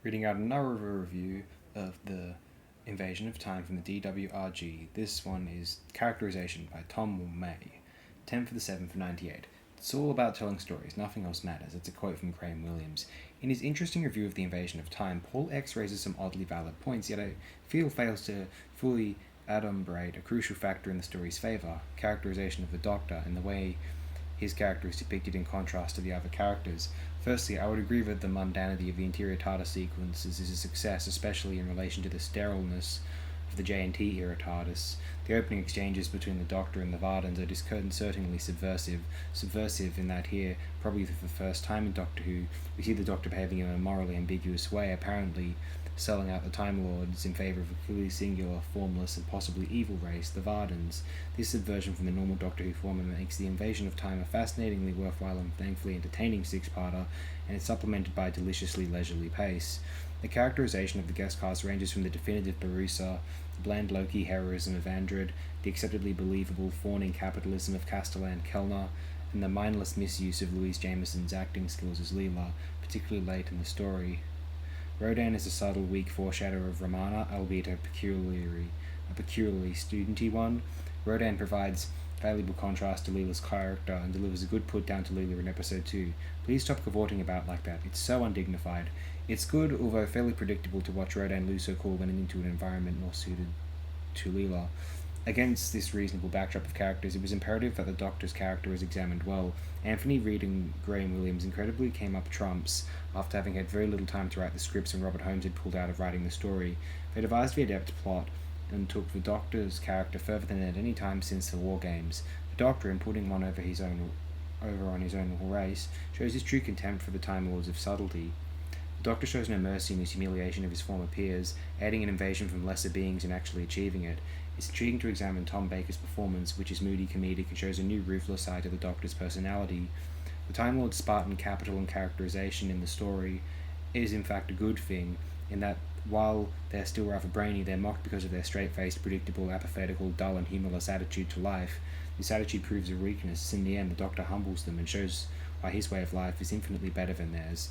reading out another review of the Invasion of Time from the DWRG. This one is Characterization by Tom May, 10 for the 7th of 98. It's all about telling stories, nothing else matters. It's a quote from Graham Williams. In his interesting review of the Invasion of Time, Paul X raises some oddly valid points, yet I feel fails to fully adumbrate a crucial factor in the story's favour, characterization of the Doctor and the way his character is depicted in contrast to the other characters. Firstly, I would agree that the mundanity of the interior TARDIS sequences is a success, especially in relation to the sterileness of the J&T era TARDIS. The opening exchanges between the Doctor and the Vardans are disconcertingly subversive in that here, probably for the first time in Doctor Who, we see the Doctor behaving in a morally ambiguous way, apparently selling out the Time Lords in favour of a clearly singular, formless, and possibly evil race, the Vardans. This subversion from the normal Doctor Who format makes the Invasion of Time a fascinatingly worthwhile and thankfully entertaining six-parter, and it's supplemented by a deliciously leisurely pace. The characterization of the guest cast ranges from the definitive Barusa, the bland Loki heroism of Andred, the acceptably believable fawning capitalism of Castellan Kellner, and the mindless misuse of Louise Jameson's acting skills as Leela, particularly late in the story. Rodan is a subtle, weak foreshadow of Romana, albeit a peculiarly studenty one. Rodan provides valuable contrast to Leela's character and delivers a good put down to Leela in episode 2. Please stop cavorting about like that. It's so undignified. It's good, although fairly predictable, to watch Rodan lose her cool when into an environment more suited to Leela. Against this reasonable backdrop of characters, it was imperative that the Doctor's character was examined well. Anthony Reid and Graham Williams incredibly came up trumps after having had very little time to write the scripts and Robert Holmes had pulled out of writing the story. They devised the adept plot and took the Doctor's character further than at any time since the War Games. The Doctor, in putting one over on his own race, shows his true contempt for the Time Lords of subtlety. The Doctor shows no mercy in his humiliation of his former peers, adding an invasion from lesser beings and actually achieving it. It's intriguing to examine Tom Baker's performance, which is moody, comedic, and shows a new ruthless side to the Doctor's personality. The Time Lord's Spartan capital and characterization in the story is in fact a good thing, in that while they're still rather brainy, they're mocked because of their straight-faced, predictable, apathetical, dull, and humorless attitude to life. This attitude proves a weakness. In the end, the Doctor humbles them and shows why his way of life is infinitely better than theirs.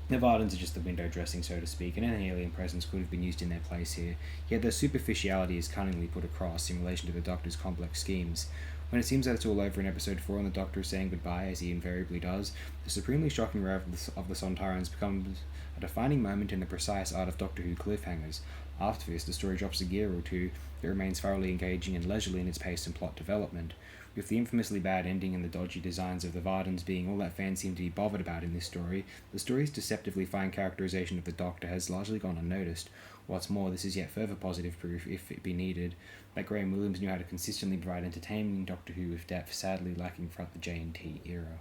The Vardans are just the window dressing, so to speak, and any alien presence could have been used in their place here, yet their superficiality is cunningly put across in relation to the Doctor's complex schemes. When it seems that it's all over in episode 4 and the Doctor is saying goodbye, as he invariably does, the supremely shocking rev of the Sontarans becomes a defining moment in the precise art of Doctor Who cliffhangers. After this, the story drops a gear or two, but remains thoroughly engaging and leisurely in its pace and plot development. With the infamously bad ending and the dodgy designs of the Vardans being all that fans seem to be bothered about in this story, the story's deceptively fine characterization of the Doctor has largely gone unnoticed. What's more, this is yet further positive proof, if it be needed, that Graham Williams knew how to consistently provide entertaining Doctor Who with depth sadly lacking throughout the J&T era.